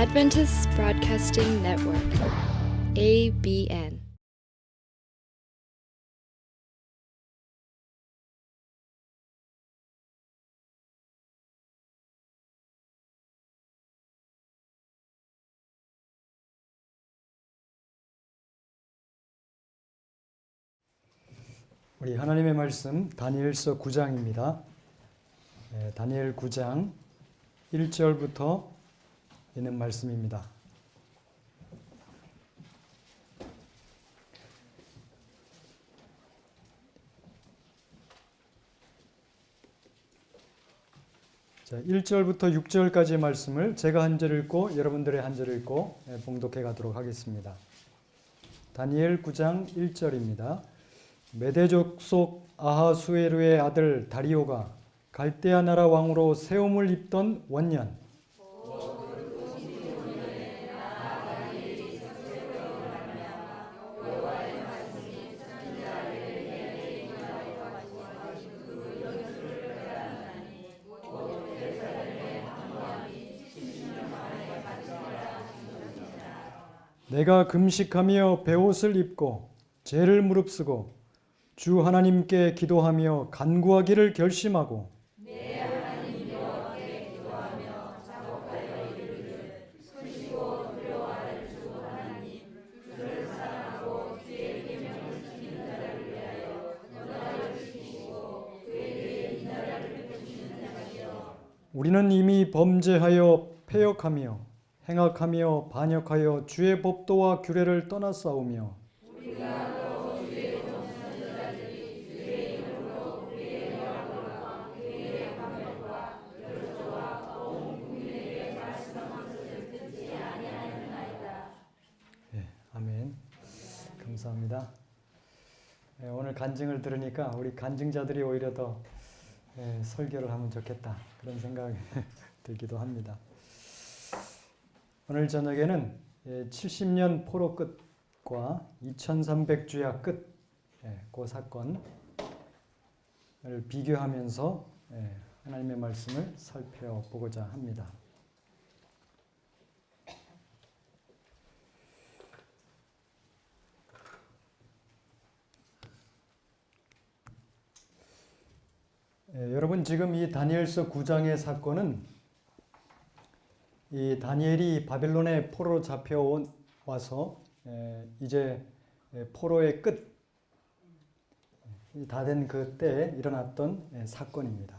Adventist Broadcasting Network, ABN. 우리 하나님의 말씀 다니엘서 9장입니다. 다니엘 9장 1절부터 있는 말씀입니다. 자, 1절부터 6절까지의 말씀을 제가 한 절 읽고 여러분들의 한 절 읽고 봉독해 가도록 하겠습니다. 다니엘 9장 1절입니다. 메대족 속 아하수에르의 아들 다리오가 갈대아 나라 왕으로 세움을 입던 원년 내가 금식하며 베옷을 입고 죄를 무릅쓰고 주 하나님께 기도하며 간구하기를 결심하고 내 하나님 여호와께 기도하며 자복하여 이르기를 크시고 두려워할 주 하나님 주를 사랑하고 주의 계명을 지키는 자를 위하여 너를 지키시고 그에게 이 나라를 베푸시는 자시여 우리는 이미 범죄하여 패역하며 행악하며 반역하여 주의 법도와 규례를 떠나싸우며 아멘. 감사합니다. 오늘 간증을 들으니까 우리 간증자들이 오히려 더 설교를 하면 좋겠다 그런 생각이 들기도 합니다. 오늘 저녁에는 70년 포로 끝과 2300주야 끝, 그 사건을 비교하면서 하나님의 말씀을 살펴보고자 합니다. 여러분 지금 이 다니엘서 9장의 사건은 이 다니엘이 바벨론의 포로로 잡혀와서 이제 포로의 끝 다 된 그때에 일어났던 사건입니다.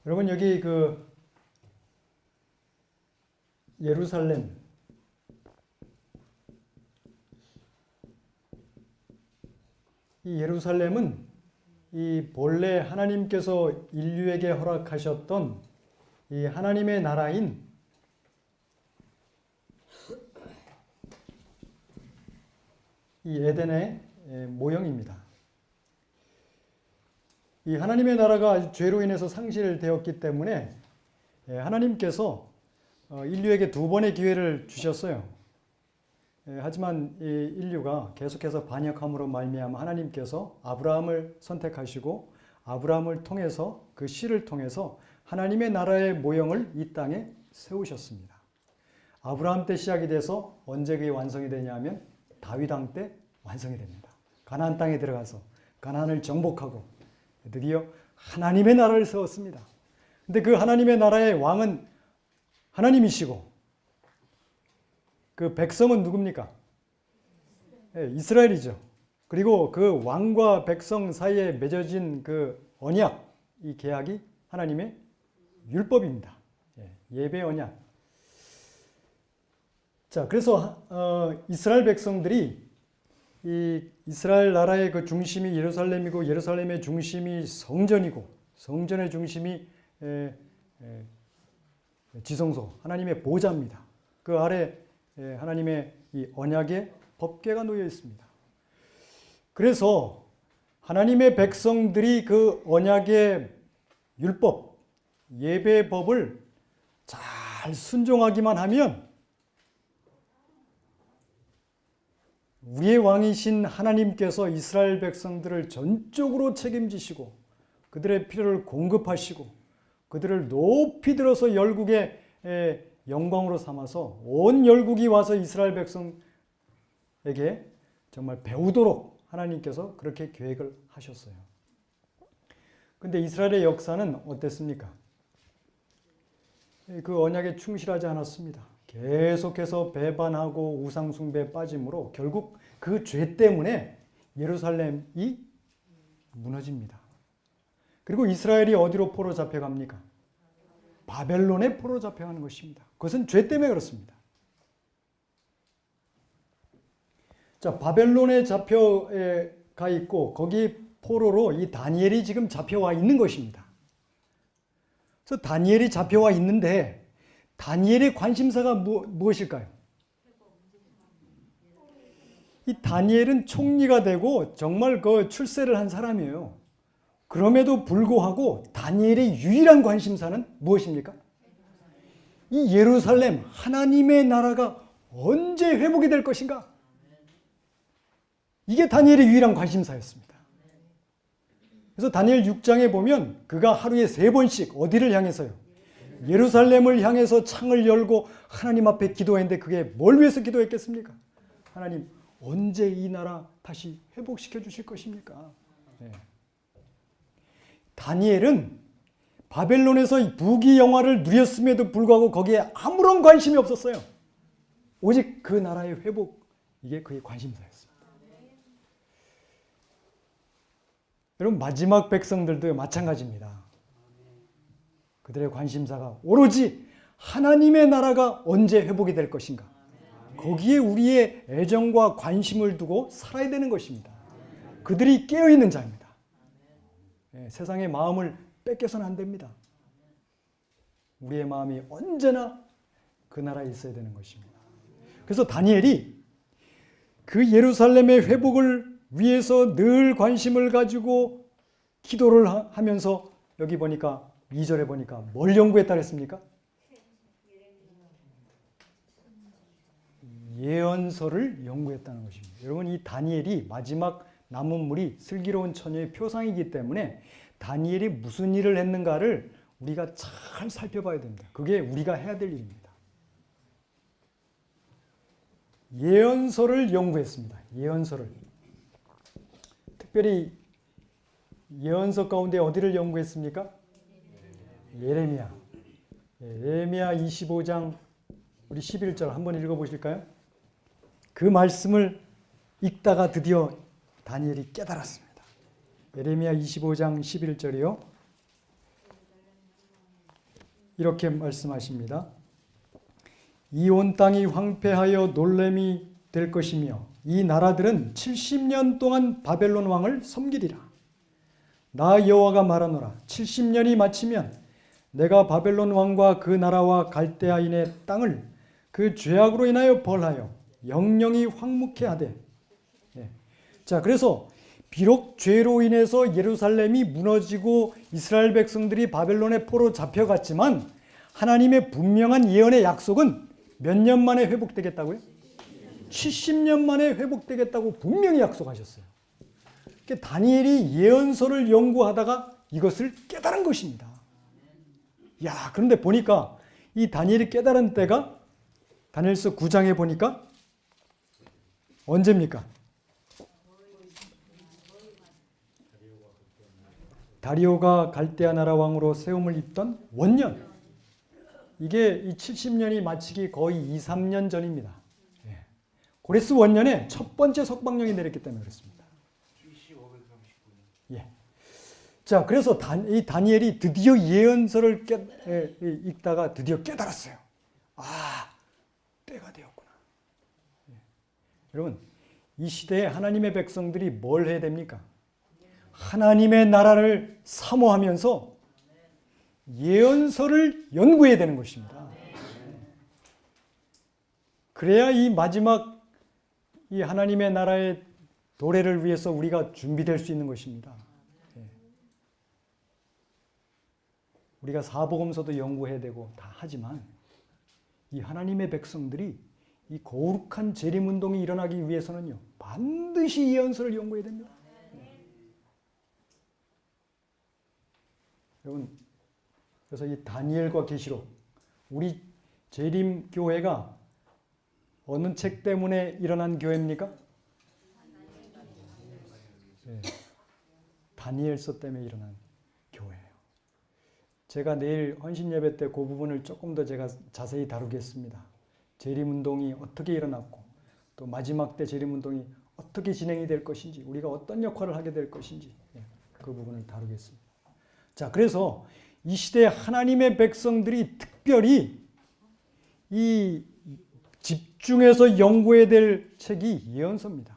여러분 여기 그 예루살렘 이 예루살렘은 이 본래 하나님께서 인류에게 허락하셨던 이 하나님의 나라인 이 에덴의 모형입니다. 이 하나님의 나라가 죄로 인해서 상실되었기 때문에 하나님께서 인류에게 두 번의 기회를 주셨어요. 하지만 이 인류가 계속해서 반역함으로 말미암아 하나님께서 아브라함을 선택하시고 아브라함을 통해서 그 씨를 통해서 하나님의 나라의 모형을 이 땅에 세우셨습니다. 아브라함 때 시작이 돼서 언제 그게 완성이 되냐면 다윗 왕 때 완성이 됩니다. 가나안 땅에 들어가서 가나안을 정복하고 드디어 하나님의 나라를 세웠습니다. 근데 그 하나님의 나라의 왕은 하나님이시고 그 백성은 누굽니까? 이스라엘이죠. 그리고 그 왕과 백성 사이에 맺어진 그 언약, 이 계약이 하나님의 율법입니다. 예배 언약. 자, 그래서 이스라엘 백성들이 이 이스라엘 나라의 그 중심이 예루살렘이고 예루살렘의 중심이 성전이고 성전의 중심이 지성소, 하나님의 보좌입니다. 그 아래 하나님의 이 언약의 법궤가 놓여 있습니다. 그래서 하나님의 백성들이 그 언약의 율법, 예배의 법을 잘 순종하기만 하면 우리의 왕이신 하나님께서 이스라엘 백성들을 전적으로 책임지시고 그들의 필요를 공급하시고 그들을 높이 들어서 열국의 영광으로 삼아서 온 열국이 와서 이스라엘 백성에게 정말 배우도록 하나님께서 그렇게 계획을 하셨어요. 근데 이스라엘의 역사는 어땠습니까? 그 언약에 충실하지 않았습니다. 계속해서 배반하고 우상숭배에 빠짐으로 결국 그 죄 때문에 예루살렘이 무너집니다. 그리고 이스라엘이 어디로 포로 잡혀갑니까? 바벨론에 포로 잡혀가는 것입니다. 그것은 죄 때문에 그렇습니다. 자, 바벨론에 잡혀가 있고 거기 포로로 이 다니엘이 지금 잡혀와 있는 것입니다. 그래서 다니엘이 잡혀와 있는데 다니엘의 관심사가 무엇일까요? 이 다니엘은 총리가 되고 정말 그 출세를 한 사람이에요. 그럼에도 불구하고 다니엘의 유일한 관심사는 무엇입니까? 이 예루살렘 하나님의 나라가 언제 회복이 될 것인가? 이게 다니엘의 유일한 관심사였습니다. 그래서 다니엘 6장에 보면 그가 하루에 3번씩 어디를 향해서요? 예루살렘을 향해서 창을 열고 하나님 앞에 기도했는데 그게 뭘 위해서 기도했겠습니까? 하나님 언제 이 나라 다시 회복시켜 주실 것입니까? 네. 다니엘은 바벨론에서 부귀영화를 누렸음에도 불구하고 거기에 아무런 관심이 없었어요. 오직 그 나라의 회복, 이게 그의 관심사였습니다. 여러분 마지막 백성들도 마찬가지입니다. 그들의 관심사가 오로지 하나님의 나라가 언제 회복이 될 것인가. 거기에 우리의 애정과 관심을 두고 살아야 되는 것입니다. 그들이 깨어있는 자입니다. 세상의 마음을 뺏겨서는 안 됩니다. 우리의 마음이 언제나 그 나라에 있어야 되는 것입니다. 그래서 다니엘이 그 예루살렘의 회복을 위해서 늘 관심을 가지고 기도를 하면서 여기 보니까 2절에 보니까 뭘 연구했다 그랬습니까? 예언서를 연구했다는 것입니다. 여러분 이 다니엘이 마지막 남은 물이 슬기로운 처녀의 표상이기 때문에 다니엘이 무슨 일을 했는가를 우리가 잘 살펴봐야 됩니다. 그게 우리가 해야 될 일입니다. 예언서를 연구했습니다. 예언서를. 특별히 예언서 가운데 어디를 연구했습니까? 예레미야. 예레미야 25장 우리 11절 한번 읽어보실까요? 그 말씀을 읽다가 드디어 다니엘이 깨달았습니다. 예레미야 25장 11절이요. 이렇게 말씀하십니다. 이 온 땅이 황폐하여 놀램이 될 것이며 이 나라들은 70년 동안 바벨론 왕을 섬기리라. 나 여호와가 말하노라. 70년이 마치면 내가 바벨론 왕과 그 나라와 갈대아인의 땅을 그 죄악으로 인하여 벌하여 영영이 황무케 하되. 자, 그래서 비록 죄로 인해서 예루살렘이 무너지고 이스라엘 백성들이 바벨론의 포로 잡혀갔지만 하나님의 분명한 예언의 약속은 몇 년 만에 회복되겠다고요? 70년 만에 회복되겠다고 분명히 약속하셨어요. 그러니까 다니엘이 예언서를 연구하다가 이것을 깨달은 것입니다. 야, 그런데 보니까 이 다니엘이 깨달은 때가 다니엘서 9장에 보니까 언제입니까? 다리오가 갈대아 나라 왕으로 세움을 입던 원년. 이게 이 70년이 마치기 거의 2, 3년 전입니다. 고레스 원년에 첫 번째 석방령이 내렸기 때문에 그렇습니다. 예. 자, 그래서 이 다니엘이 드디어 예언서를 읽다가 드디어 깨달았어요. 아, 때가 되었구나. 여러분, 이 시대에 하나님의 백성들이 뭘 해야 됩니까? 하나님의 나라를 사모하면서 예언서를 연구해야 되는 것입니다. 그래야 이 마지막 이 하나님의 나라의 도래를 위해서 우리가 준비될 수 있는 것입니다. 우리가 사복음서도 연구해야 되고 다 하지만 이 하나님의 백성들이 이 거룩한 재림운동이 일어나기 위해서는요, 반드시 예언서를 연구해야 됩니다. 여러분, 그래서 이 다니엘과 계시록, 우리 재림교회가 어느 책 때문에 일어난 교회입니까? 네. 다니엘서 때문에 일어난 교회예요. 제가 내일 헌신 예배 때 그 부분을 조금 더 제가 자세히 다루겠습니다. 재림운동이 어떻게 일어났고 또 마지막 때 재림운동이 어떻게 진행이 될 것인지 우리가 어떤 역할을 하게 될 것인지 그 부분을 다루겠습니다. 자, 그래서 이 시대에 하나님의 백성들이 특별히 이 집중해서 연구해야 될 책이 예언서입니다.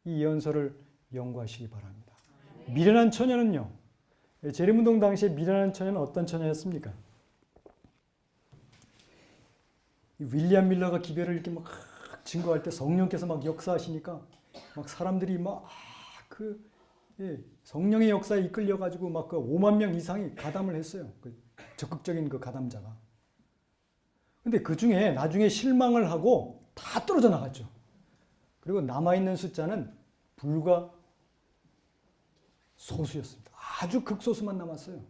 이 예언서를 연구하시기 바랍니다. 미련한 처녀는요. 재림운동 당시에 미련한 처녀는 어떤 처녀였습니까? 윌리엄 밀러가 기별을 이렇게 막 증거할 때 성령께서 막 역사하시니까 막 사람들이 성령의 역사에 이끌려 가지고 막 5만 명 이상이 가담을 했어요. 적극적인 그 가담자가. 근데 그 중에 나중에 실망을 하고 다 떨어져 나갔죠. 그리고 남아있는 숫자는 불과 소수였습니다. 아주 극소수만 남았어요.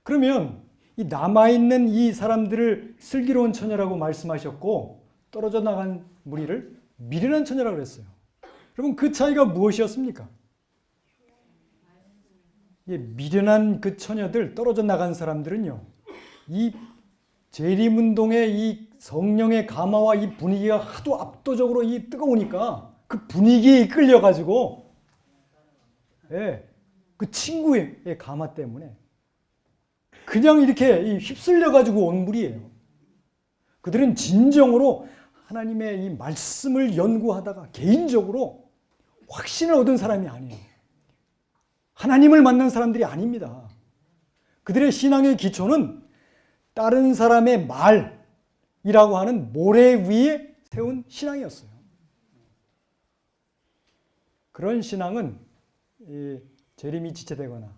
그러면 이 남아있는 이 사람들을 슬기로운 처녀라고 말씀하셨고 떨어져 나간 무리를 미련한 처녀라고 그랬어요. 여러분 그 차이가 무엇이었습니까? 미련한 그 처녀들 떨어져 나간 사람들은요. 이 재림운동의 이 성령의 감화와 이 분위기가 하도 압도적으로 이 뜨거우니까 그 분위기에 이끌려가지고 그 친구의 감화 때문에 그냥 이렇게 휩쓸려가지고 온 무리예요. 그들은 진정으로 하나님의 이 말씀을 연구하다가 개인적으로 확신을 얻은 사람이 아니에요. 하나님을 만난 사람들이 아닙니다. 그들의 신앙의 기초는 다른 사람의 말이라고 하는 모래 위에 세운 신앙이었어요. 그런 신앙은 재림이 지체되거나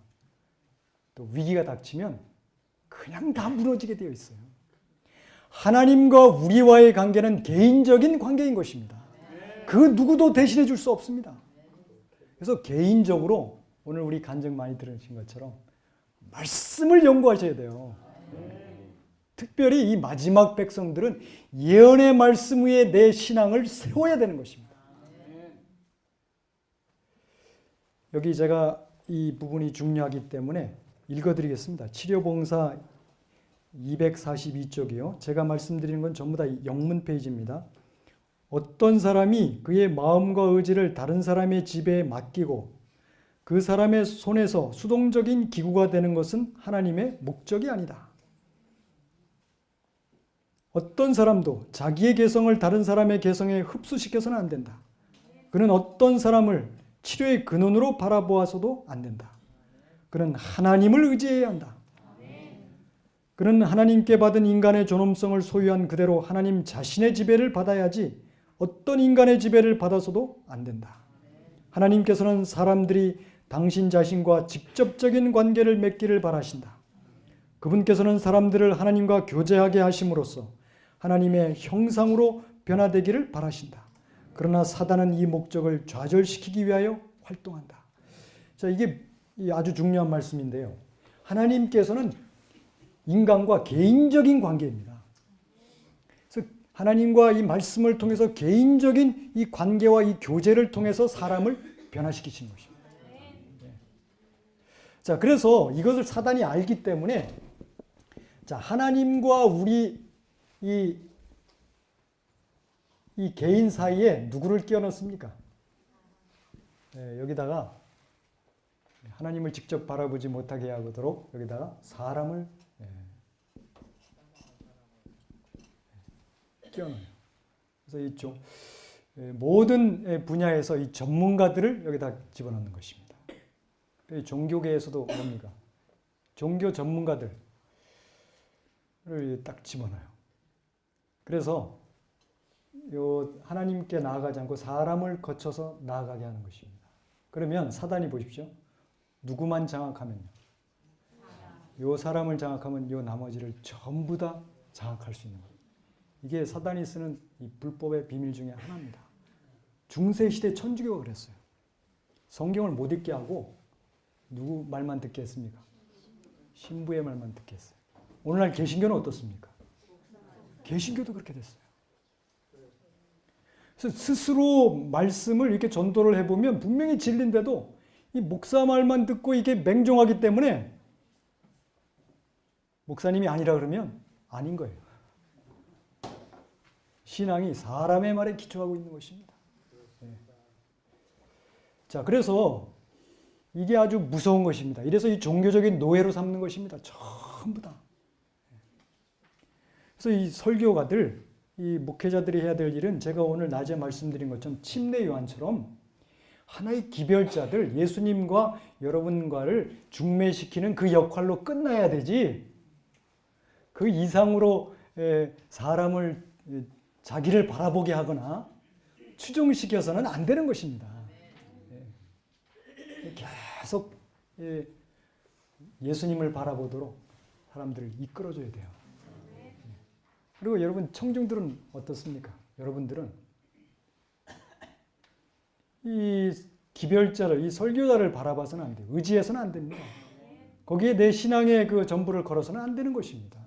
또 위기가 닥치면 그냥 다 무너지게 되어 있어요. 하나님과 우리와의 관계는 개인적인 관계인 것입니다. 그 누구도 대신해 줄 수 없습니다. 그래서 개인적으로 오늘 우리 간증 많이 들으신 것처럼 말씀을 연구하셔야 돼요. 특별히 이 마지막 백성들은 예언의 말씀 위에 내 신앙을 세워야 되는 것입니다. 여기 제가 이 부분이 중요하기 때문에 읽어드리겠습니다. 치료봉사 242쪽이요. 제가 말씀드리는 건 전부 다 영문 페이지입니다. 어떤 사람이 그의 마음과 의지를 다른 사람의 지배에 맡기고 그 사람의 손에서 수동적인 기구가 되는 것은 하나님의 목적이 아니다. 어떤 사람도 자기의 개성을 다른 사람의 개성에 흡수시켜서는 안 된다. 그는 어떤 사람을 치료의 근원으로 바라보아서도 안 된다. 그는 하나님을 의지해야 한다. 그는 하나님께 받은 인간의 존엄성을 소유한 그대로 하나님 자신의 지배를 받아야지 어떤 인간의 지배를 받아서도 안 된다. 하나님께서는 사람들이 당신 자신과 직접적인 관계를 맺기를 바라신다. 그분께서는 사람들을 하나님과 교제하게 하심으로써 하나님의 형상으로 변화되기를 바라신다. 그러나 사단은 이 목적을 좌절시키기 위하여 활동한다. 자, 이게 아주 중요한 말씀인데요. 하나님께서는 인간과 개인적인 관계입니다. 그래서 하나님과 이 말씀을 통해서 개인적인 이 관계와 이 교제를 통해서 사람을 변화시키시는 것입니다. 자, 그래서 이것을 사단이 알기 때문에 자, 하나님과 우리 이 개인 사이에 누구를 끼워 넣습니까? 여기다가 하나님을 직접 바라보지 못하게 하도록 여기다가 사람을 끼워 넣어요. 그래서 이쪽 모든 분야에서 이 전문가들을 여기다 집어넣는 것입니다. 종교계에서도 뭡니까? 종교 전문가들을 딱 집어넣어요. 그래서 하나님께 나아가지 않고 사람을 거쳐서 나아가게 하는 것입니다. 그러면 사단이 보십시오. 누구만 장악하면요. 요 사람을 장악하면 요 나머지를 전부 다 장악할 수 있는 거예요. 이게 사단이 쓰는 이 불법의 비밀 중에 하나입니다. 중세시대 천주교가 그랬어요. 성경을 못 읽게 하고 누구 말만 듣게 했습니까? 신부의 말만 듣게 했어요. 오늘날 개신교는 어떻습니까? 개신교도 그렇게 됐어요. 그래서 스스로 말씀을 이렇게 전도를 해보면 분명히 진리인데도 이 목사 말만 듣고 이게 맹종하기 때문에 목사님이 아니라 그러면 아닌 거예요. 신앙이 사람의 말에 기초하고 있는 것입니다. 자, 그래서 이게 아주 무서운 것입니다. 이래서 이 종교적인 노예로 삼는 것입니다. 전부 다. 그래서 이 설교가들, 이 목회자들이 해야 될 일은 제가 오늘 낮에 말씀드린 것처럼 침례 요한처럼 하나의 기별자들, 예수님과 여러분과를 중매시키는 그 역할로 끝나야 되지, 그 이상으로 사람을, 자기를 바라보게 하거나 추종시켜서는 안 되는 것입니다. 계속 예수님을 바라보도록 사람들을 이끌어줘야 돼요. 그리고 여러분 청중들은 어떻습니까? 여러분들은 이 기별자를, 이 설교자를 바라봐서는 안 돼요. 의지해서는 안 됩니다. 거기에 내 신앙의 그 전부를 걸어서는 안 되는 것입니다.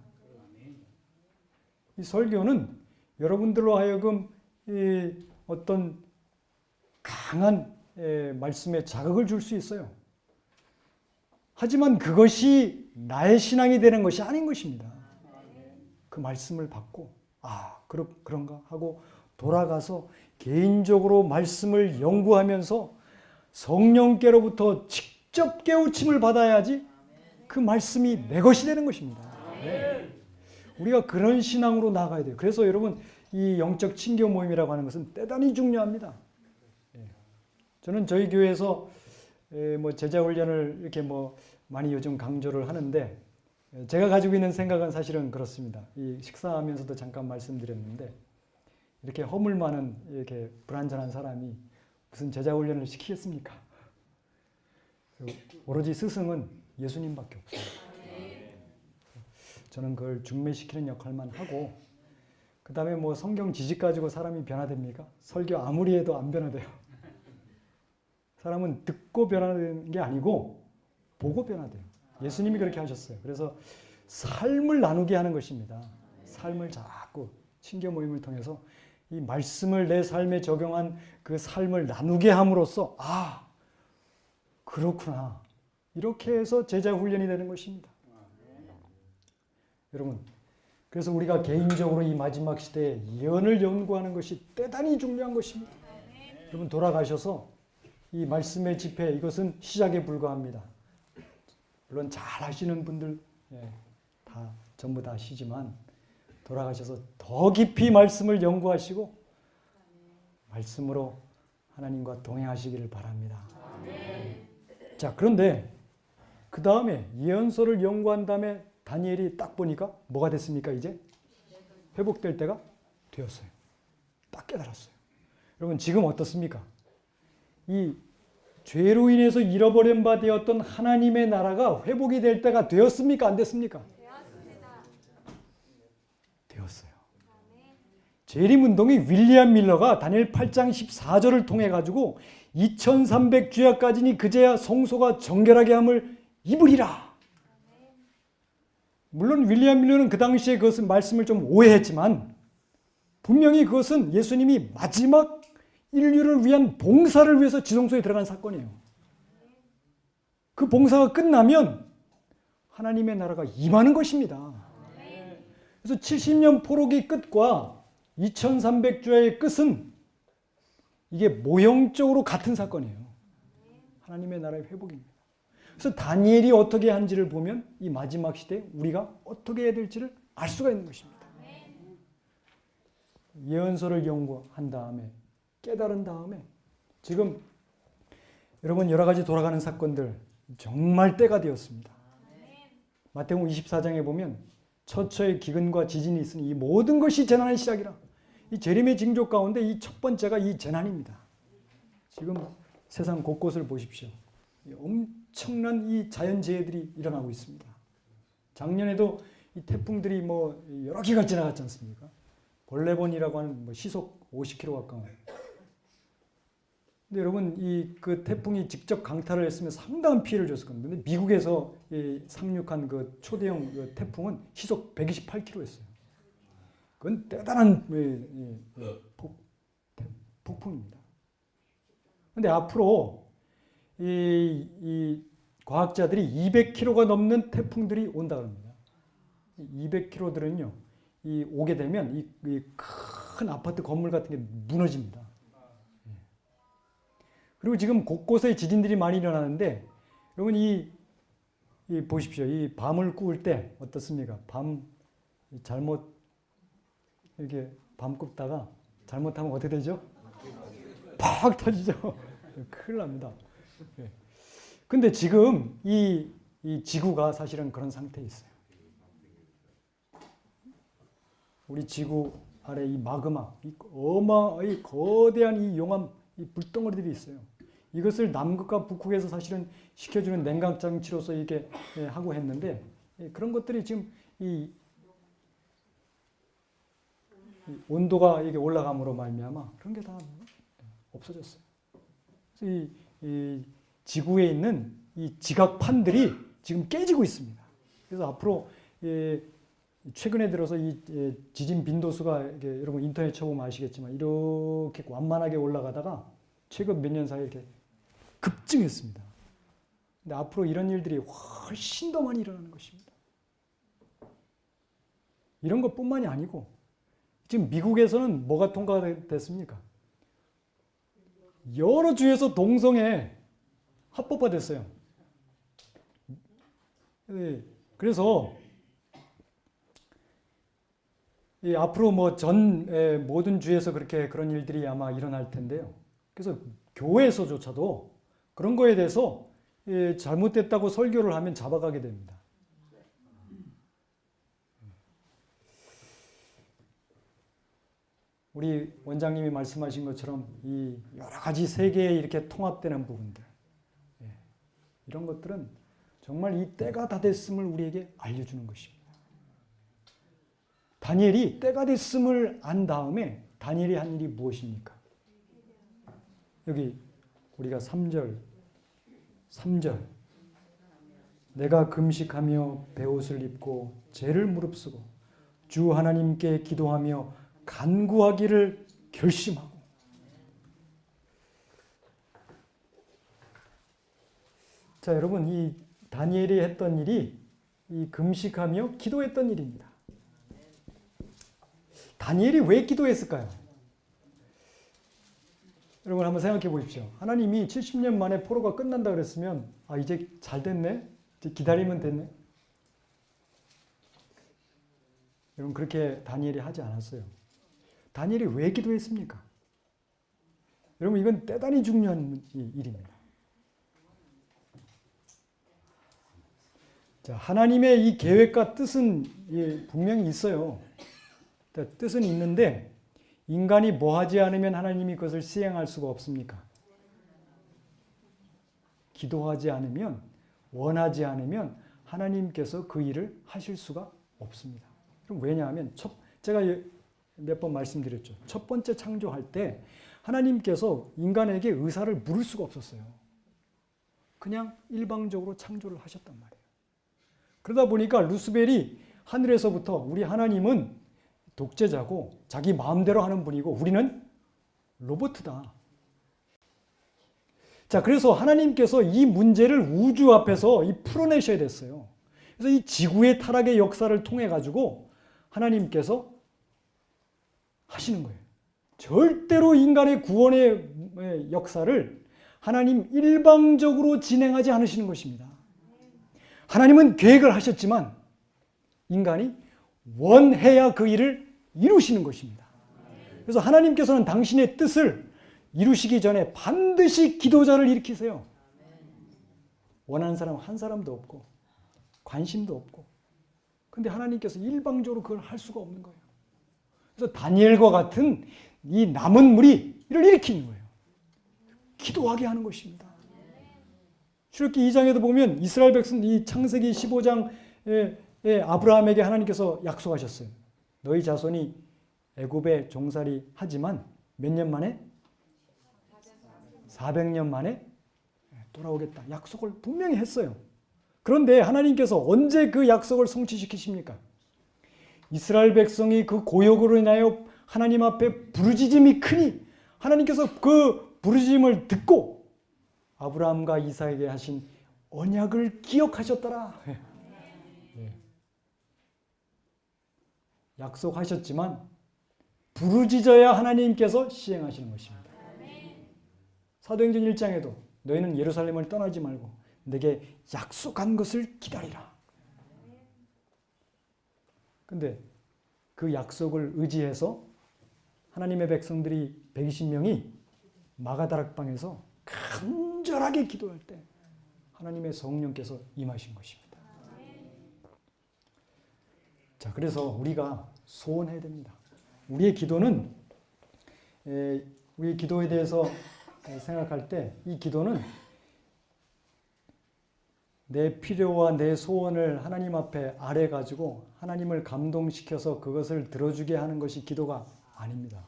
이 설교는 여러분들로 하여금 이 어떤 강한 말씀에 자극을 줄 수 있어요. 하지만 그것이 나의 신앙이 되는 것이 아닌 것입니다. 그 말씀을 받고 그런가 하고 돌아가서 개인적으로 말씀을 연구하면서 성령께로부터 직접 깨우침을 받아야지 그 말씀이 내 것이 되는 것입니다. 네. 우리가 그런 신앙으로 나가야 돼요. 그래서 여러분 이 영적 친교 모임이라고 하는 것은 대단히 중요합니다. 저는 저희 교회에서 뭐 제자 훈련을 이렇게 뭐 많이 요즘 강조를 하는데, 제가 가지고 있는 생각은 사실은 그렇습니다. 이 식사하면서도 잠깐 말씀드렸는데, 이렇게 허물 많은 이렇게 불완전한 사람이 무슨 제자 훈련을 시키겠습니까? 오로지 스승은 예수님밖에 없어요. 저는 그걸 중매시키는 역할만 하고, 그 다음에 뭐 성경 지식 가지고 사람이 변화됩니까? 설교 아무리 해도 안 변화돼요. 사람은 듣고 변화되는 게 아니고 보고 변화돼요. 예수님이 그렇게 하셨어요. 그래서 삶을 나누게 하는 것입니다. 삶을 자꾸 친교 모임을 통해서 이 말씀을 내 삶에 적용한 그 삶을 나누게 함으로써 그렇구나, 이렇게 해서 제자 훈련이 되는 것입니다. 여러분, 그래서 우리가 개인적으로 이 마지막 시대에 예언을 연구하는 것이 대단히 중요한 것입니다. 여러분 돌아가셔서 이 말씀의 집회, 이것은 시작에 불과합니다. 물론 잘 하시는 분들 다 전부 다 하시지만 돌아가셔서 더 깊이 말씀을 연구하시고 말씀으로 하나님과 동행하시기를 바랍니다. 자, 그런데 그 다음에 예언서를 연구한 다음에 다니엘이 딱 보니까 뭐가 됐습니까? 이제 회복될 때가 되었어요. 딱 깨달았어요. 여러분 지금 어떻습니까? 이 죄로 인해서 잃어버린 바 되었던 하나님의 나라가 회복이 될 때가 되었습니까? 안 됐습니까? 되었습니다. 되었어요. 재림운동이 윌리엄 밀러가 다니엘 8장 14절을 통해 가지고 2300주야까지니 그제야 성소가 정결하게 함을 입으리라. 물론 윌리엄 밀러는 그 당시에 그것을 말씀을 좀 오해했지만 분명히 그것은 예수님이 마지막 인류를 위한 봉사를 위해서 지성소에 들어간 사건이에요. 그 봉사가 끝나면 하나님의 나라가 임하는 것입니다. 그래서 70년 포로기 끝과 2300주야의 끝은 이게 모형적으로 같은 사건이에요. 하나님의 나라의 회복입니다. 그래서 다니엘이 어떻게 한지를 보면 이 마지막 시대에 우리가 어떻게 해야 될지를 알 수가 있는 것입니다. 예언서를 연구한 다음에 깨달은 다음에 지금 여러분 여러 가지 돌아가는 사건들 정말 때가 되었습니다. 마태복음 24장에 보면 처처의 기근과 지진이 있으니 이 모든 것이 재난의 시작이라. 이 재림의 징조 가운데 이 첫 번째가 이 재난입니다. 지금 세상 곳곳을 보십시오. 엄청난 이 자연재해들이 일어나고 있습니다. 작년에도 이 태풍들이 뭐 여러 개가 지나갔지 않습니까? 벌레본이라고 하는 뭐 시속 50km 가까운 근데 여러분 그 태풍이 직접 강타를 했으면 상당한 피해를 줬을 겁니다. 근데 미국에서 상륙한 그 초대형 그 태풍은 시속 128km였어요. 그건 대단한 폭풍입니다. 근데 앞으로 이 과학자들이 200km가 넘는 태풍들이 온다 그럽니다. 200km들은요, 오게 되면 이 큰 아파트 건물 같은 게 무너집니다. 그리고 지금 곳곳에 지진들이 많이 일어나는데, 여러분 이 보십시오. 이 밤을 꾸을 때 어떻습니까? 잘못 이렇게 밤 굽다가 잘못하면 어떻게 되죠? 팍 터지죠. 큰일 납니다. 근데 지금 이 지구가 사실은 그런 상태에 있어요. 우리 지구 아래 이 마그마, 이 거대한 이 용암, 이 불덩어리들이 있어요. 이것을 남극과 북극에서 사실은 식혀주는 냉각 장치로서 이렇게 하고 했는데, 그런 것들이 지금 이 온도가 이게 올라감으로 말미암아 그런 게 다 없어졌어요. 그래서 이 지구에 있는 이 지각판들이 지금 깨지고 있습니다. 그래서 앞으로 최근에 들어서 이 지진 빈도수가 여러분 인터넷 쳐보면 아시겠지만 이렇게 완만하게 올라가다가 최근 몇 년 사이에 이렇게 급증했습니다. 근데 앞으로 이런 일들이 훨씬 더 많이 일어나는 것입니다. 이런 것뿐만이 아니고 지금 미국에서는 뭐가 통과됐습니까? 여러 주에서 동성애 합법화됐어요. 그래서 앞으로 모든 주에서 그런 일들이 아마 일어날 텐데요. 그래서 교회에서조차도 그런 거에 대해서 잘못됐다고 설교를 하면 잡아가게 됩니다. 우리 원장님이 말씀하신 것처럼 이 여러 가지 세계에 이렇게 통합되는 부분들, 이런 것들은 정말 이 때가 다 됐음을 우리에게 알려주는 것입니다. 다니엘이 때가 됐음을 안 다음에 다니엘이 한 일이 무엇입니까? 여기 우리가 3절 내가 금식하며 베옷을 입고 죄를 무릅쓰고 주 하나님께 기도하며 간구하기를 결심하고. 자, 여러분 이 다니엘이 했던 일이 이 금식하며 기도했던 일입니다. 다니엘이 왜 기도했을까요? 여러분 한번 생각해 보십시오. 하나님이 70년 만에 포로가 끝난다 그랬으면 이제 잘 됐네? 이제 기다리면 됐네? 여러분 그렇게 다니엘이 하지 않았어요. 다니엘이 왜 기도했습니까? 여러분 이건 대단히 중요한 일입니다. 자, 하나님의 이 계획과 뜻은 분명히 있어요. 뜻은 있는데 인간이 뭐 하지 않으면 하나님이 그것을 시행할 수가 없습니까? 기도하지 않으면, 원하지 않으면 하나님께서 그 일을 하실 수가 없습니다. 그럼 왜냐하면 제가 몇 번 말씀드렸죠. 첫 번째 창조할 때 하나님께서 인간에게 의사를 물을 수가 없었어요. 그냥 일방적으로 창조를 하셨단 말이에요. 그러다 보니까 루스벨이 하늘에서부터 우리 하나님은 독재자고 자기 마음대로 하는 분이고 우리는 로봇이다. 자, 그래서 하나님께서 이 문제를 우주 앞에서 풀어내셔야 됐어요. 그래서 이 지구의 타락의 역사를 통해 가지고 하나님께서 하시는 거예요. 절대로 인간의 구원의 역사를 하나님 일방적으로 진행하지 않으시는 것입니다. 하나님은 계획을 하셨지만 인간이 원해야 그 일을 이루시는 것입니다. 그래서 하나님께서는 당신의 뜻을 이루시기 전에 반드시 기도자를 일으키세요. 원하는 사람 한 사람도 없고 관심도 없고. 근데 하나님께서 일방적으로 그걸 할 수가 없는 거예요. 그래서 다니엘과 같은 이 남은 무리를 일으키는 거예요. 기도하게 하는 것입니다. 출애굽기 2장에도 보면 이스라엘 백성 이 창세기 15장에 아브라함에게 하나님께서 약속하셨어요. 너희 자손이 애굽에 종살이 하지만 몇 년 만에? 400년 만에 돌아오겠다. 약속을 분명히 했어요. 그런데 하나님께서 언제 그 약속을 성취시키십니까? 이스라엘 백성이 그 고역으로 인하여 하나님 앞에 부르짖음이 크니 하나님께서 그 부르짖음을 듣고 아브라함과 이삭에게 하신 언약을 기억하셨더라. 약속하셨지만 부르짖어야 하나님께서 시행하시는 것입니다. 사도행전 1장에도 너희는 예루살렘을 떠나지 말고 내게 약속한 것을 기다리라. 근데 그 약속을 의지해서 하나님의 백성들이 120명이 마가다락방에서 간절하게 기도할 때 하나님의 성령께서 임하신 것입니다. 자, 그래서 우리가 소원해야 됩니다. 우리의 기도는 우리 기도에 대해서 생각할 때 이 기도는 내 필요와 내 소원을 하나님 앞에 아뢰가지고 하나님을 감동시켜서 그것을 들어주게 하는 것이 기도가 아닙니다.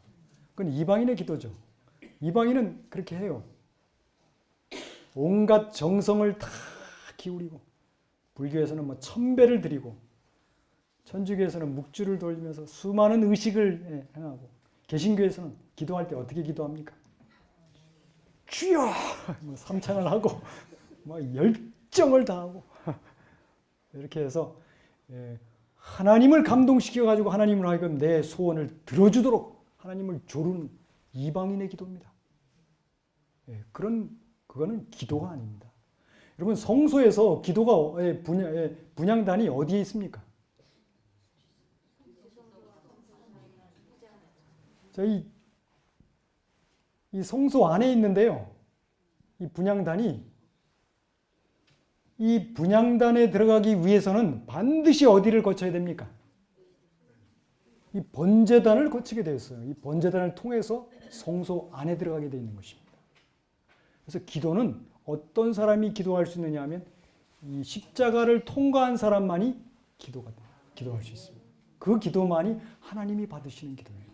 그건 이방인의 기도죠. 이방인은 그렇게 해요. 온갖 정성을 다 기울이고 불교에서는 뭐 천배를 드리고 천주교에서는 묵주를 돌리면서 수많은 의식을 행하고 개신교에서는 기도할 때 어떻게 기도합니까? 주여! 뭐 삼창을 하고 뭐 열정을 다하고 이렇게 해서 하나님을 감동시켜가지고 하나님을 하여금 내 소원을 들어주도록 하나님을 조르는 이방인의 기도입니다. 그거는 기도가 아닙니다. 여러분 성소에서 기도가 분향단이 어디에 있습니까? 저희 이 성소 안에 있는데요. 이 분향단이 이 분향단에 들어가기 위해서는 반드시 어디를 거쳐야 됩니까? 이 번제단을 거치게 되어 있어요. 이 번제단을 통해서 성소 안에 들어가게 되어 있는 것입니다. 그래서 기도는 어떤 사람이 기도할 수 있느냐 하면 이 십자가를 통과한 사람만이 기도할 수 있습니다. 그 기도만이 하나님이 받으시는 기도예요.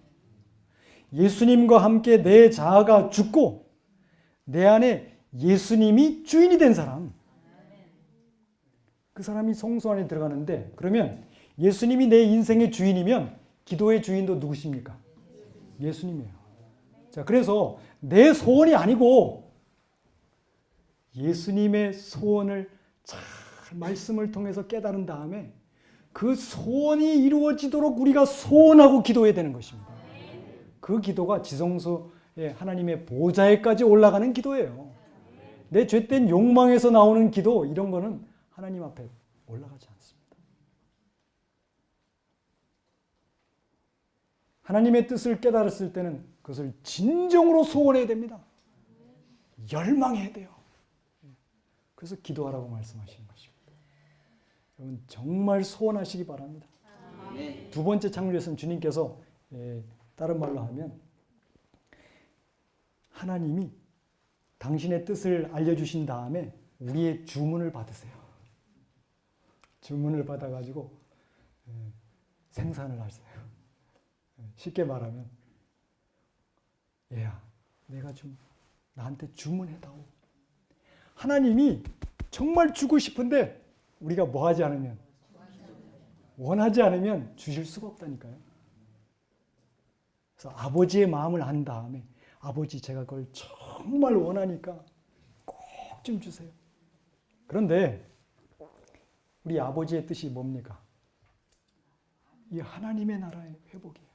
예수님과 함께 내 자아가 죽고 내 안에 예수님이 주인이 된 사람, 그 사람이 성소 안에 들어가는데, 그러면 예수님이 내 인생의 주인이면 기도의 주인도 누구십니까? 예수님이에요. 자, 그래서 내 소원이 아니고 예수님의 소원을 잘 말씀을 통해서 깨달은 다음에 그 소원이 이루어지도록 우리가 소원하고 기도해야 되는 것입니다. 그 기도가 지성소의 하나님의 보좌에까지 올라가는 기도예요. 내 죄된 욕망에서 나오는 기도, 이런 거는 하나님 앞에 올라가지 않습니다. 하나님의 뜻을 깨달았을 때는 그것을 진정으로 소원해야 됩니다. 열망해야 돼요. 그래서 기도하라고 말씀하시는 것입니다. 여러분 정말 소원하시기 바랍니다. 두 번째 창조에서는 주님께서 다른 말로 하면 하나님이 당신의 뜻을 알려주신 다음에 우리의 주문을 받으세요. 주문을 받아가지고 생산을 하세요. 쉽게 말하면 얘야 내가 좀 나한테 주문해다오. 하나님이 정말 주고 싶은데 우리가 뭐 하지 않으면, 원하지 않으면 주실 수가 없다니까요. 그래서 아버지의 마음을 안 다음에 아버지 제가 그걸 정말 원하니까 꼭 좀 주세요. 그런데 우리 아버지의 뜻이 뭡니까? 이 하나님의 나라의 회복이에요.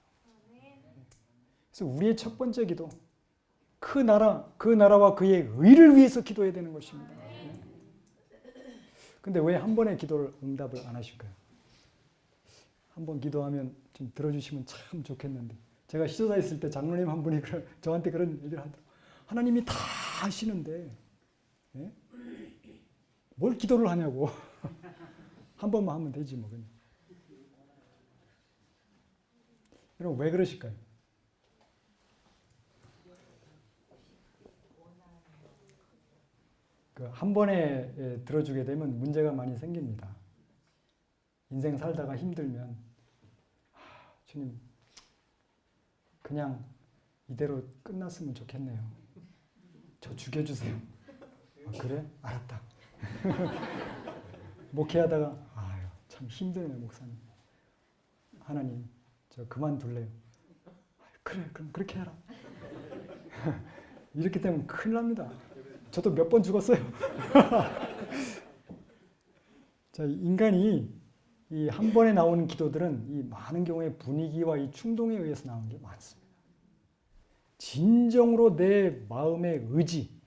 그래서 우리의 첫 번째 기도, 그 나라와 그의 의를 위해서 기도해야 되는 것입니다. 근데 왜 한 번의 기도를 응답을 안 하실까요? 한 번 기도하면 좀 들어주시면 참 좋겠는데, 제가 시도사 있을 때 장로님 한 분이 저한테 그런 얘기를 하더라고요. 하나님이 다 아시는데 뭘 기도를 하냐고. 한 번만 하면 되지 뭐. 그냥. 여러분 왜 그러실까요? 한 번에 들어주게 되면 문제가 많이 생깁니다. 인생 살다가 힘들면 주님 그냥 이대로 끝났으면 좋겠네요. 저 죽여주세요. 그래? 알았다. 목회하다가 아유 참 힘드네요 목사님. 하나님 저 그만둘래요. 그래 그럼 그렇게 해라. 이렇게 되면 큰일 납니다. 저도 몇 번 죽었어요. 자, 인간이 이 한 번에 나오는 기도들은 이 많은 경우에 분위기와 이 충동에 의해서 나오는 게 많습니다. 진정으로 내 마음의 의지,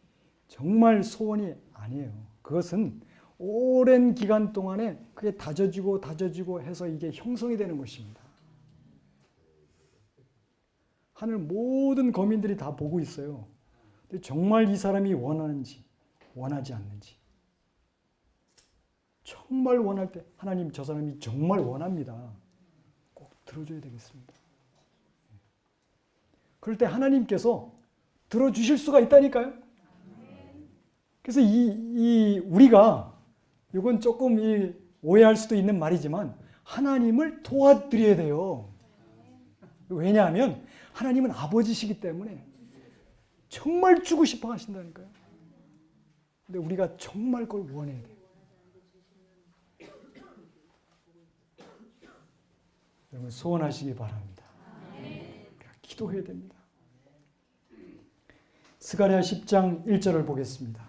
정말 소원이 아니에요. 그것은 오랜 기간 동안에 그게 다져지고 해서 이게 형성이 되는 것입니다. 하늘 모든 거민들이 다 보고 있어요. 근데 정말 이 사람이 원하는지 원하지 않는지 정말 원할 때 하나님 저 사람이 정말 원합니다. 꼭 들어줘야 되겠습니다. 그럴 때 하나님께서 들어주실 수가 있다니까요. 그래서 우리가 이건 조금 오해할 수도 있는 말이지만 하나님을 도와드려야 돼요. 왜냐하면 하나님은 아버지시기 때문에 정말 주고 싶어 하신다니까요. 근데 우리가 정말 그걸 원해야 돼요. 여러분 소원하시기 바랍니다. 기도해야 됩니다. 스가랴 10장 1절을 보겠습니다.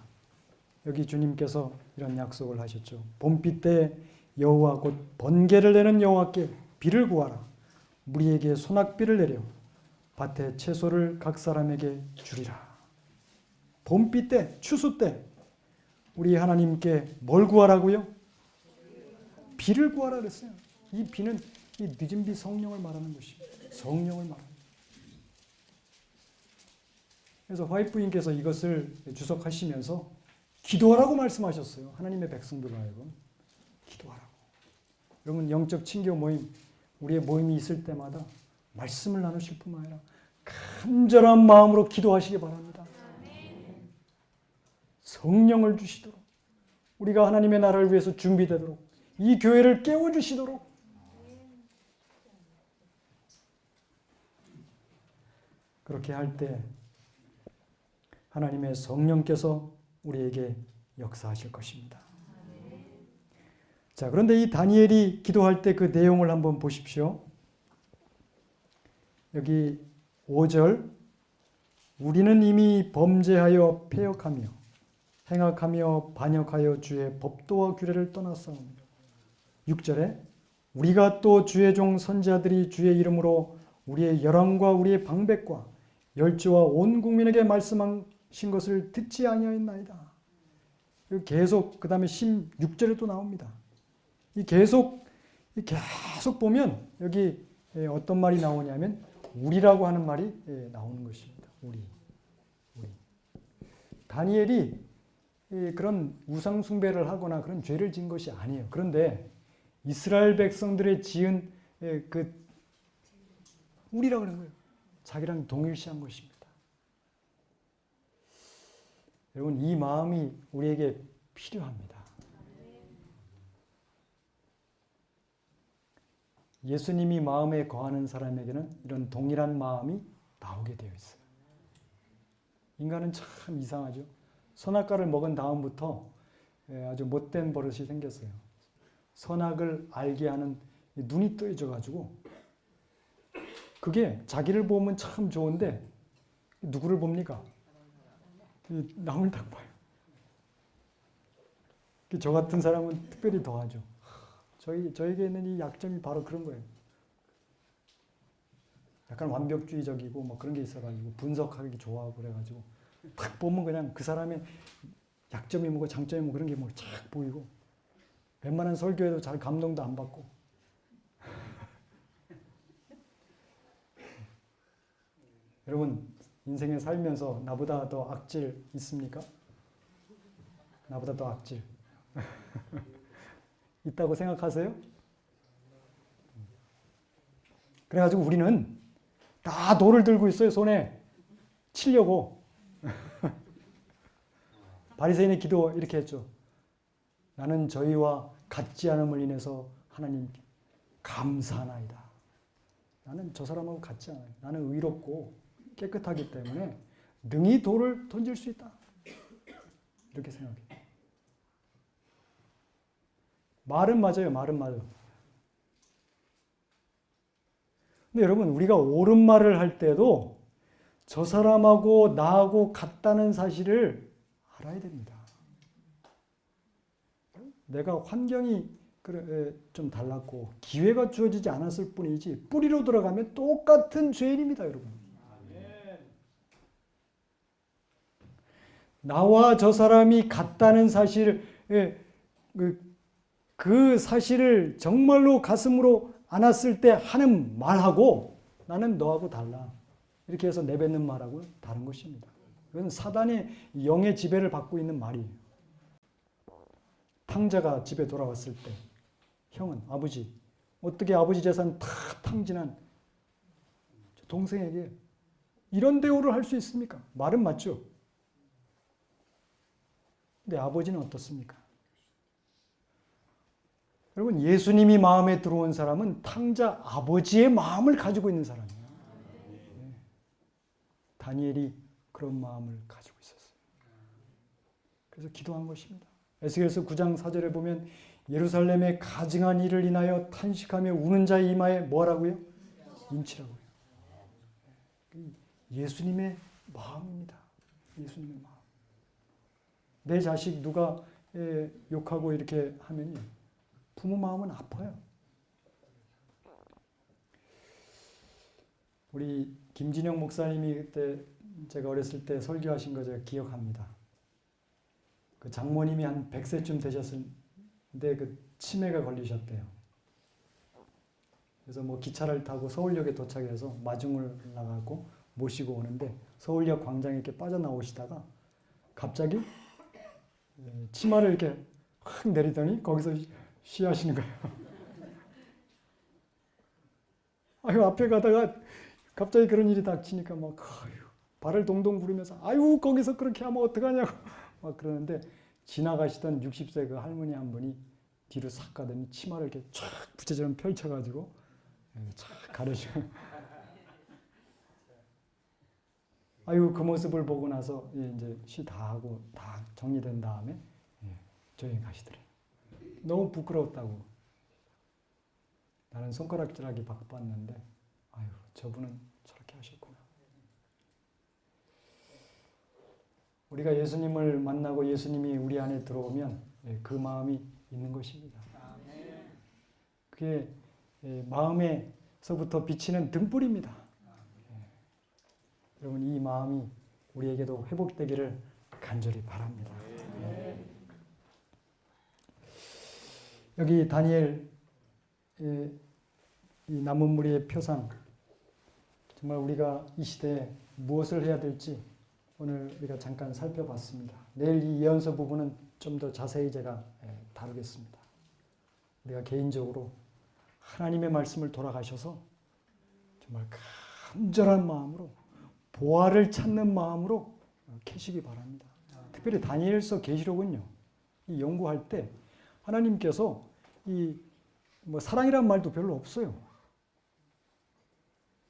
여기 주님께서 이런 약속을 하셨죠. 봄비 때 여호와 곧 번개를 내는 여호와께 비를 구하라. 무리에게 소낙비를 내려 밭에 채소를 각 사람에게 주리라. 봄비 때, 추수 때 우리 하나님께 뭘 구하라고요? 비를 구하라 그랬어요. 이 비는 이 늦은 비 성령을 말하는 것입니다. 성령을 말합니다. 그래서 화이트부인께서 이것을 주석하시면서 기도하라고 말씀하셨어요. 하나님의 백성들로 하여금 기도하라고. 여러분 영적 친교 모임, 우리의 모임이 있을 때마다 말씀을 나누실 뿐만 아니라 간절한 마음으로 기도하시기 바랍니다. 성령을 주시도록 우리가 하나님의 나라를 위해서 준비되도록 이 교회를 깨워주시도록 그렇게 할 때 하나님의 성령께서 우리에게 역사하실 것입니다. 자, 그런데 이 다니엘이 기도할 때 그 내용을 한번 보십시오. 여기 5절 우리는 이미 범죄하여 패역하며 행악하며 반역하여 주의 법도와 규례를 떠났사오니 6절에 우리가 또 주의 종 선지자들이 주의 이름으로 우리의 열왕과 우리의 방백과 열조와 온 국민에게 말씀하신 것을 듣지 아니하였나이다. 계속 그 다음에 16절에 또 나옵니다. 계속 보면 여기 어떤 말이 나오냐면 우리라고 하는 말이 나오는 것입니다. 우리. 다니엘이 그런 우상 숭배를 하거나 그런 죄를 지은 것이 아니에요. 그런데 이스라엘 백성들의 지은 그 우리라고 하는 거예요. 자기랑 동일시한 것입니다. 여러분 이 마음이 우리에게 필요합니다. 예수님이 마음에 거하는 사람에게는 이런 동일한 마음이 나오게 되어 있어요. 인간은 참 이상하죠. 선악과를 먹은 다음부터 아주 못된 버릇이 생겼어요. 선악을 알게 하는 눈이 뜨여져 가지고 그게 자기를 보면 참 좋은데 누구를 봅니까? 남을 딱 봐요. 저 같은 사람은 특별히 더하죠. 저에게 있는 이 약점이 바로 그런 거예요. 약간 완벽주의적이고 뭐 그런 게 있어가지고 분석하기 좋아하고 그래가지고 딱 보면 그냥 그 사람의 약점이 뭐고 장점이 뭐 그런 게 뭐 쫙 보이고 웬만한 설교에도 잘 감동도 안 받고 여러분 인생에 살면서 나보다 더 악질 있습니까? 나보다 더 악질 있다고 생각하세요? 그래가지고 우리는 다 돌을 들고 있어요. 손에 치려고. 바리새인의 기도 이렇게 했죠. 나는 저희와 같지 않음을 인해서 하나님 감사하나이다. 나는 저 사람하고 같지 않아요. 나는 의롭고 깨끗하기 때문에 능히 돌을 던질 수 있다. 이렇게 생각해요. 말은 맞아요. 말은 맞아요. 근데 여러분, 우리가 옳은 말을 할 때도 저 사람하고 나하고 같다는 사실을 알아야 됩니다. 내가 환경이 좀 달랐고 기회가 주어지지 않았을 뿐이지 뿌리로 들어가면 똑같은 죄인입니다, 여러분. 나와 저 사람이 같다는 사실, 그 사실을 정말로 가슴으로 안았을 때 하는 말하고 나는 너하고 달라. 이렇게 해서 내뱉는 말하고 다른 것입니다. 이건 사단의 영의 지배를 받고 있는 말이에요. 탕자가 집에 돌아왔을 때 형은, 아버지, 어떻게 아버지 재산 다 탕진한 동생에게 이런 대우를 할 수 있습니까? 말은 맞죠. 근데 아버지는 어떻습니까? 여러분, 예수님이 마음에 들어온 사람은 탕자 아버지의 마음을 가지고 있는 사람이에요. 다니엘이 그런 마음을 가지고 있었어요. 그래서 기도한 것입니다. 에스겔서 9장 4절에 보면 예루살렘의 가증한 일을 인하여 탄식하며 우는 자의 이마에 뭐라고요? 인치라고요. 예수님의 마음입니다. 예수님의 마음. 내 자식 누가 욕하고 이렇게 하면요, 부모 마음은 아파요. 우리 김진영 목사님이 그때 제가 어렸을 때 설교하신 거 제가 기억합니다. 그 장모님이 한 100세쯤 되셨는데 그 치매가 걸리셨대요. 그래서 뭐 기차를 타고 서울역에 도착해서 마중을 나가고 모시고 오는데 서울역 광장에 이렇게 빠져나오시다가 갑자기 치마를 이렇게 확 내리더니 거기서 쉬하시는 거예요. 아유, 앞에 가다가 갑자기 그런 일이 닥치니까 막 발을 동동 구르면서 아유, 거기서 그렇게 하면 어떡하냐고 막 그러는데 지나가시던 60세 그 할머니 한 분이 뒤로 싹 가더니 치마를 이렇게 쫙 부채처럼 펼쳐가지고 쫙 가르시고 아유, 그 모습을 보고 나서 이제 시 다 하고 다 정리된 다음에 조용히 가시더래요. 너무 부끄러웠다고. 나는 손가락질하기 바빴는데 아유, 저분은 저렇게 하셨구나. 우리가 예수님을 만나고 예수님이 우리 안에 들어오면 그 마음이 있는 것입니다. 그게 마음에서부터 비치는 등불입니다. 여러분, 이 마음이 우리에게도 회복되기를 간절히 바랍니다. 여기 다니엘 이 남은 무리의 표상, 정말 우리가 이 시대에 무엇을 해야 될지 오늘 우리가 잠깐 살펴봤습니다. 내일 이 예언서 부분은 좀 더 자세히 제가 다루겠습니다. 우리가 개인적으로 하나님의 말씀을 돌아가셔서 정말 간절한 마음으로 보화를 찾는 마음으로 캐시기 바랍니다. 특별히 다니엘서 계시록은요, 이 연구할 때 하나님께서 이 뭐 사랑이란 말도 별로 없어요.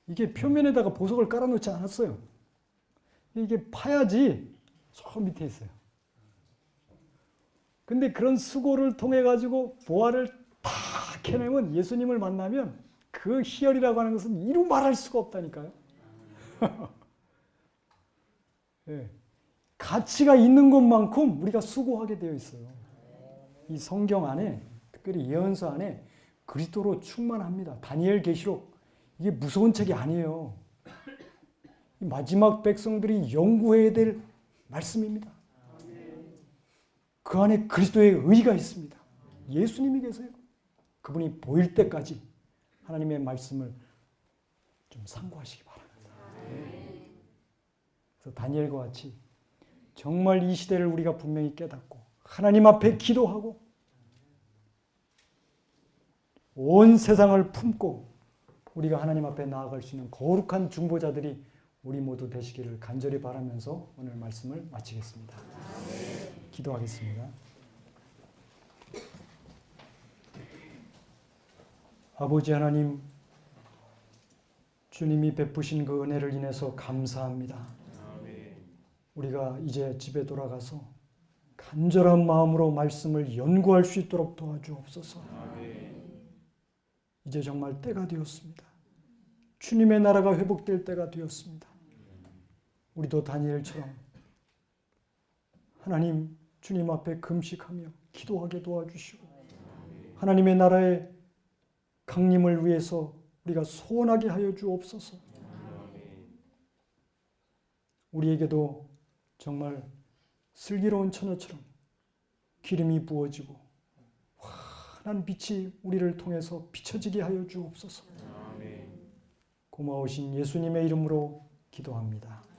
이게 표면에다가 보석을 깔아놓지 않았어요. 이게 파야지 저 밑에 있어요. 근데 그런 수고를 통해 가지고 보화를 다 캐내면 예수님을 만나면 그 희열이라고 하는 것은 이루 말할 수가 없다니까요. 네. 가치가 있는 것만큼 우리가 수고하게 되어 있어요. 이 성경 안에, 특별히 예언서 안에 그리스도로 충만합니다. 다니엘 계시록, 이게 무서운 책이 아니에요. 마지막 백성들이 연구해야 될 말씀입니다. 그 안에 그리스도의 의가 있습니다. 예수님이 계세요. 그분이 보일 때까지 하나님의 말씀을 좀 상고하시기 바랍니다. 그래서 다니엘과 같이 정말 이 시대를 우리가 분명히 깨닫고 하나님 앞에 기도하고 온 세상을 품고 우리가 하나님 앞에 나아갈 수 있는 거룩한 중보자들이 우리 모두 되시기를 간절히 바라면서 오늘 말씀을 마치겠습니다. 기도하겠습니다. 아버지 하나님, 주님이 베푸신 그 은혜를 인해서 감사합니다. 우리가 이제 집에 돌아가서 간절한 마음으로 말씀을 연구할 수 있도록 도와주옵소서. 이제 정말 때가 되었습니다. 주님의 나라가 회복될 때가 되었습니다. 우리도 다니엘처럼 하나님 주님 앞에 금식하며 기도하게 도와주시고 하나님의 나라의 강림을 위해서 우리가 소원하게 하여 주옵소서. 우리에게도 정말 슬기로운 처녀처럼 기름이 부어지고 환한 빛이 우리를 통해서 비춰지게 하여 주옵소서. 고마우신 예수님의 이름으로 기도합니다.